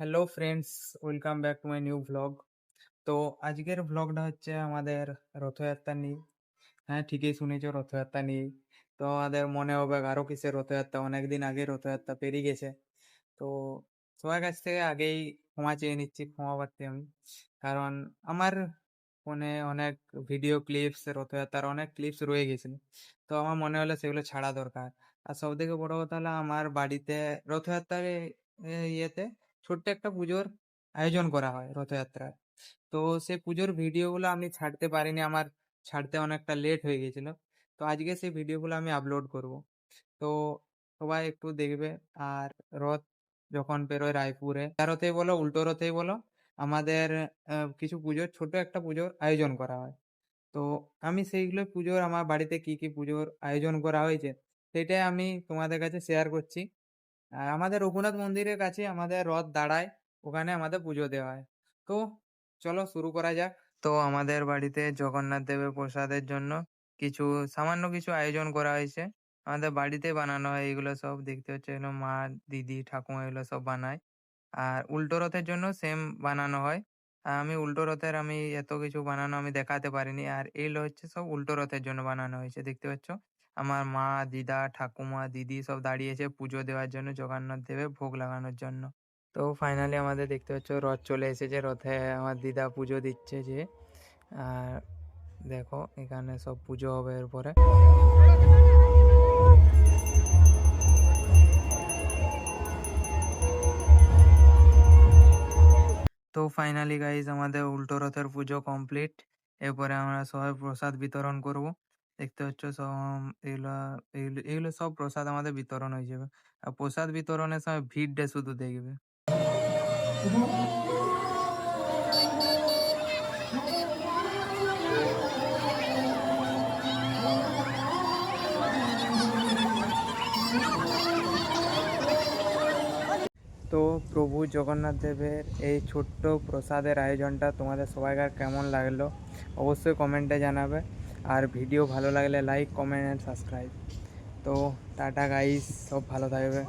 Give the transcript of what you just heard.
Hello friends, welcome back to my new vlog. তো আজকের ভ্লগটা হচ্ছে আমাদের রথযাত্রা নিয়ে। হ্যাঁ, ঠিকই শুনেছো, রথযাত্রা নিয়েই। তো আমাদের মনে হবে আরো কিসের রথযাত্রা, অনেকদিন আগে রথযাত্রা পেরিয়ে গেছে। তো সবার কাছ থেকে আগেই ক্ষমা চেয়ে নিচ্ছি, ক্ষমা প্রার্থী আমি। কারণ আমার ফোনে অনেক ভিডিও ক্লিপস, রথযাত্রার অনেক ক্লিপস রয়ে গেছিল। তো আমার মনে হলো সেগুলো ছাড়া দরকার। আর সব থেকে বড় কথা হলো, আমার বাড়িতে রথযাত্রার ইয়েতে ছোট্ট একটা পুজোর আয়োজন করা হয় রথযাত্রায়। তো সেই পুজোর ভিডিওগুলো আমি ছাড়তে পারিনি, আমার ছাড়তে অনেকটা লেট হয়ে গেছিল। তো আজকে সেই ভিডিওগুলো আমি আপলোড করব। তো সবাই একটু দেখবে। আর রথ যখন বেরোয় রায়পুরে, তার রথেই বলো উল্টো রথেই বলো, আমাদের কিছু পুজোর ছোট একটা পুজোর আয়োজন করা হয়। তো আমি সেইগুলো পুজোর, আমার বাড়িতে কি কি পুজোর আয়োজন করা হয়েছে সেটাই আমি তোমাদের কাছে শেয়ার করছি। আর আমাদের রঘুনাথ মন্দিরের কাছে আমাদের রথ দাঁড়ায়, ওখানে আমাদের পুজো দেওয়া হয়। তো চলো শুরু করা যাক। তো আমাদের বাড়িতে জগন্নাথ দেবের প্রসাদের জন্য কিছু সামান্য কিছু আয়োজন করা হয়েছে। আমাদের বাড়িতে বানানো হয়, এগুলো সব দেখতে হচ্ছে, এগুলো মা, দিদি, ঠাকুমা এগুলো সব বানায়। আর উল্টো রথের জন্য সেম বানানো হয়। আমি উল্টো রথের আমি এত কিছু বানানো আমি দেখাতে পারিনি। আর এইগুলো হচ্ছে সব উল্টো রথের জন্য বানানো হয়েছে, দেখতে পাচ্ছ। আমার মা, দিদা, ঠাকুমা, দিদি সব দাঁড়িয়েছে পুজো দেওয়ার জন্য, জগন্নাথ দেবের ভোগ লাগানোর জন্য। তো ফাইনালি আমাদের দেখতে পাচ্ছ রথ চলে এসেছে, রথে আমার দিদা পুজো দিচ্ছে যে। আর দেখো এখানে সব পুজো হবে এরপরে। তো ফাইনালি গাইজ আমাদের উল্টো রথের পুজো কমপ্লিট। এরপরে আমরা সবাই প্রসাদ বিতরণ করব। দেখতে হচ্ছে সব এগুলো এগুলো এগুলো সব প্রসাদ আমাদের বিতরণ হয়ে যাবে। আর প্রসাদ বিতরণের সময় ভিড়টা শুধু দেখবে। তো প্রভু জগন্নাথ দেবের এই ছোট্ট প্রসাদের আয়োজনটা তোমাদের সবাইকার কেমন লাগলো অবশ্যই কমেন্টে জানাবে। আর ভিডিও ভালো লাগলে লাইক, কমেন্ট অ্যান্ড সাবস্ক্রাইব। তো টাটা গাইস, সব ভালো থাকবে।